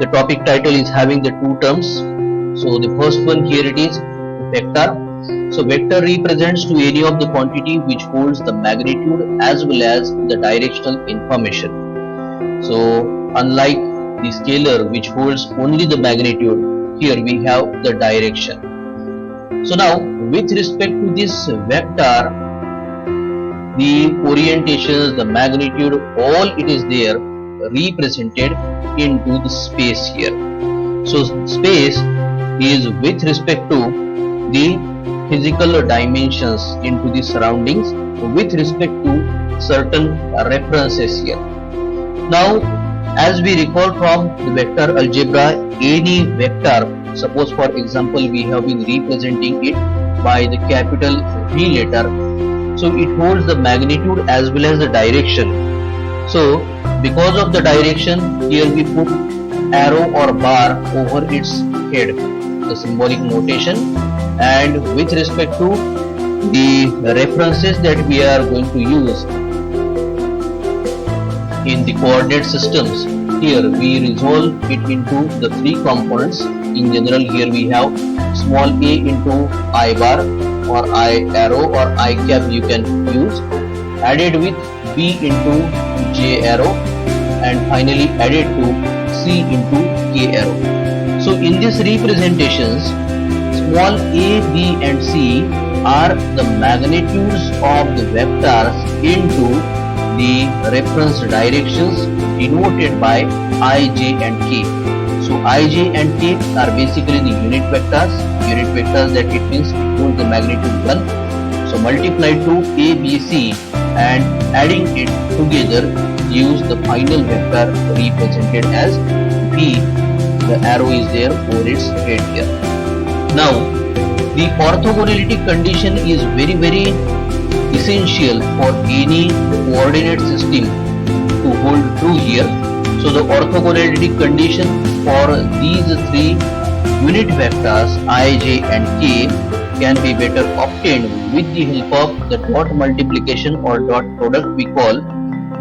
The topic title is having the two terms. So the first one here it is vector. So vector represents to any of the quantity which holds the magnitude as well as the directional information. So unlike the scalar which holds only the magnitude, here we have the direction. So now with respect to this vector, the orientations, the magnitude, all it is there represented into the space here. So space is with respect to the physical dimensions into the surroundings with respect to certain references here. Now as we recall from the vector algebra, any vector, suppose for example we have been representing it by the capital V letter, so it holds the magnitude as well as the direction. So because of the direction, here we put arrow or bar over its head, the symbolic notation, and with respect to the references that we are going to use in the coordinate systems, here we resolve it into the three components. In general, here we have small a into I bar or I arrow or I cap you can use, added with b into j arrow, and finally added to c into k arrow. So in these representations, small a, b and c are the magnitudes of the vectors into the reference directions denoted by I, j and k. So I, j and k are basically the unit vectors that it means it holds the magnitude 1. So multiply to a, b, c and adding it together gives the final vector represented as b. The arrow is there over its head here. Now the orthogonality condition is very essential for any coordinate system to hold true here. So the orthogonality condition for these three unit vectors I, j and k can be better obtained with the help of the dot multiplication or dot product we call.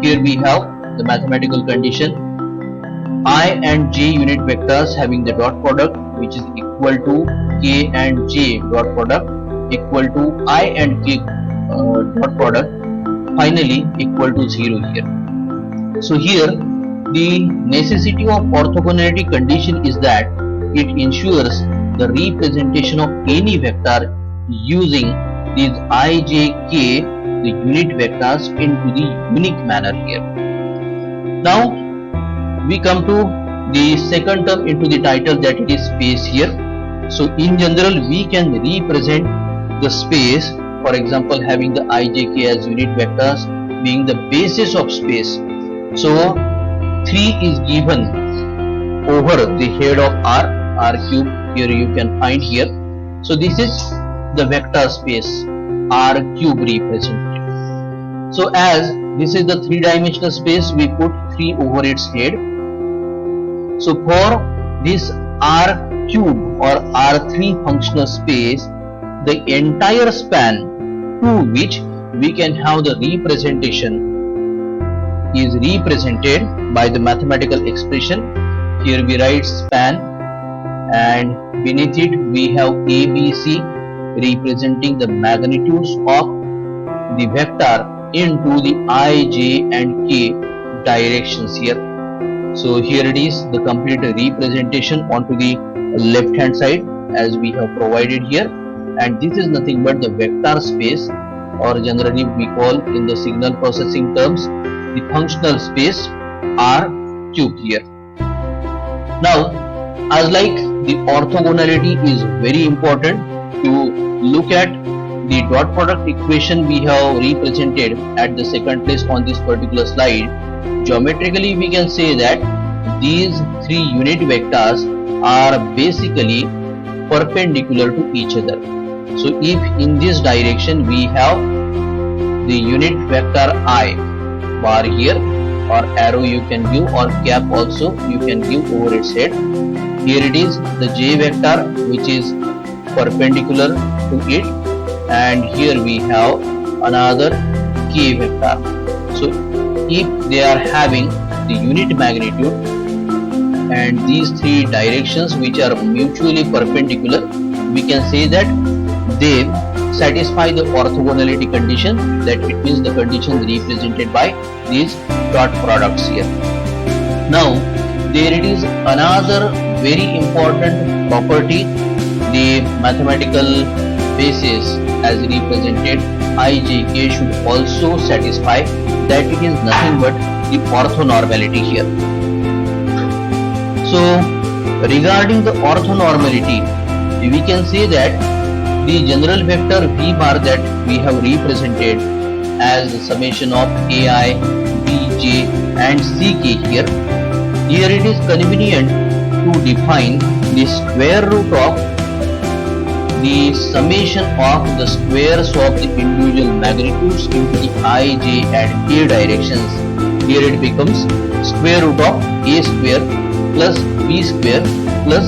Here we have the mathematical condition I and j unit vectors having the dot product which is equal to k and j dot product equal to I and k dot product finally equal to 0 here. So here the necessity of orthogonality condition is that it ensures the representation of any vector using these I, j, k, the unit vectors into the unique manner here. Now we come to the second term into the title, that it is space here. So in general we can represent the space, for example having the I, j, k as unit vectors being the basis of space. So 3 is given over the head of r cube, here you can find here. So this is the vector space r cube represented. So as this is the three-dimensional space, we put 3 over its head. So for this r cube or r3 functional space, the entire span to which we can have the representation is represented by the mathematical expression. Here we write span and beneath it we have a, b, c representing the magnitudes of the vector into the I, j and k directions here. So here it is, the complete representation onto the left hand side as we have provided here, and this is nothing but the vector space, or generally we call in the signal processing terms the functional space r cube here. Now as like the orthogonality is very important, to look at the dot product equation we have represented at the second place on this particular slide. Geometrically we can say that these three unit vectors are basically perpendicular to each other. So if in this direction we have the unit vector I bar here, or arrow you can give, or cap also you can give over its head. Here it is the j vector which is perpendicular to it, and here we have another k vector. So if they are having the unit magnitude, and these three directions which are mutually perpendicular, we can say that they satisfy the orthogonality condition, that it means the condition represented by these dot products here. Now there it is another very important property, the mathematical basis as represented ijk should also satisfy, that it is nothing but the orthonormality here. So regarding the orthonormality, we can say that the general vector v bar that we have represented as the summation of ai, bj and ck here, it is convenient to define the square root of the summation of the squares of the individual magnitudes into the I, j and k directions. Here it becomes square root of a square plus b square plus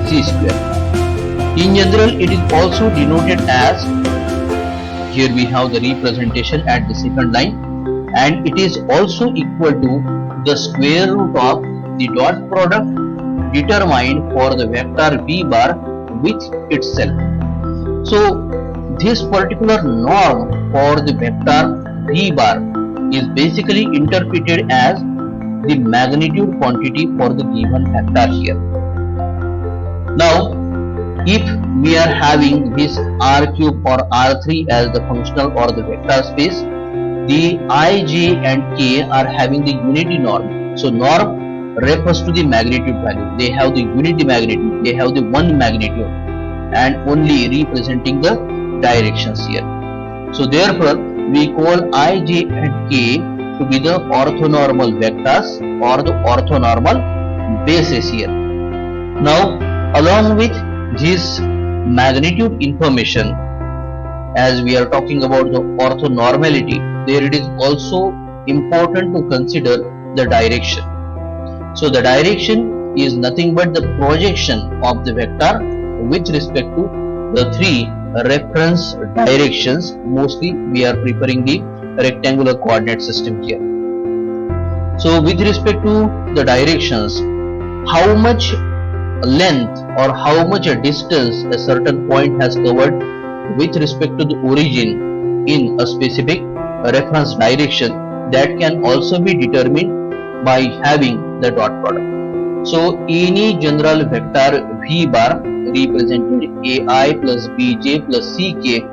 c square. In general, it is also denoted as, here we have the representation at the second line, and it is also equal to the square root of the dot product determined for the vector v bar with itself. So this particular norm for the vector v bar is basically interpreted as the magnitude quantity for the given vector here. Now if we are having this r cube or r3 as the functional or the vector space, the I, j and k are having the unity norm. So norm refers to the magnitude value. They have the unity magnitude, they have the one magnitude and only representing the directions here. So therefore we call I, j and k to be the orthonormal vectors or the orthonormal bases here. Now along with this magnitude information, as we are talking about the orthonormality, there it is also important to consider the direction. So the direction is nothing but the projection of the vector with respect to the three reference directions. Mostly we are preferring the rectangular coordinate system here. So with respect to the directions, how much length or how much a distance a certain point has covered with respect to the origin in a specific reference direction, that can also be determined by having the dot product. So any general vector v bar represented ai plus bj plus ck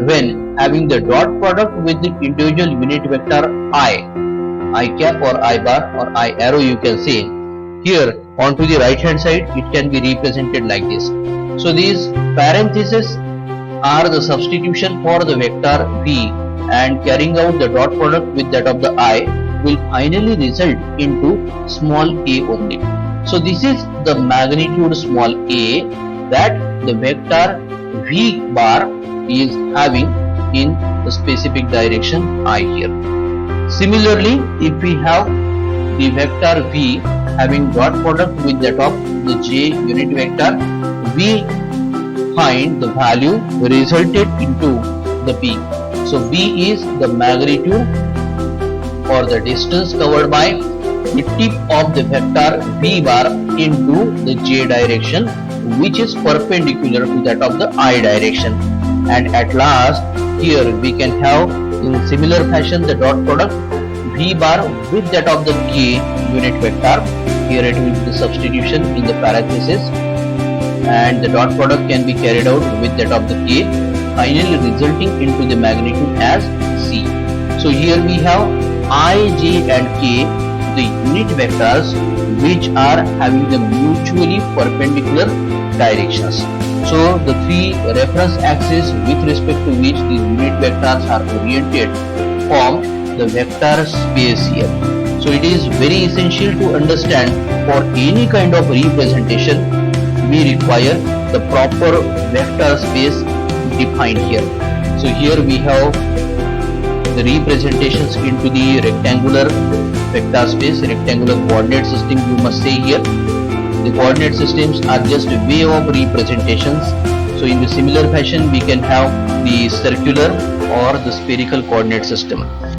when having the dot product with the individual unit vector I cap or I bar or I arrow, you can say. Here onto the right hand side it can be represented like this. So these parentheses are the substitution for the vector v, and carrying out the dot product with that of the I will finally result into small a only. So this is the magnitude small a that the vector v bar is having in the specific direction I here. Similarly, if we have the vector v having dot product with that of the j unit vector, we find the value resulted into the p. So b is the magnitude or the distance covered by the tip of the vector v bar into the j direction, which is perpendicular to that of the I direction. And at last here we can have in similar fashion the dot product v bar with that of the k unit vector. Here it will be the substitution in the parenthesis, and the dot product can be carried out with that of the k, finally resulting into the magnitude as c. So here we have I, j and k, the unit vectors which are having the mutually perpendicular directions. So the three reference axes with respect to which the unit vectors are oriented form the vector space here. So it is very essential to understand for any kind of representation we require the proper vector space defined here. So here we have the representations into the rectangular vector space, rectangular coordinate system you must say here. The coordinate systems are just a way of representations. So in the similar fashion we can have the circular or the spherical coordinate system.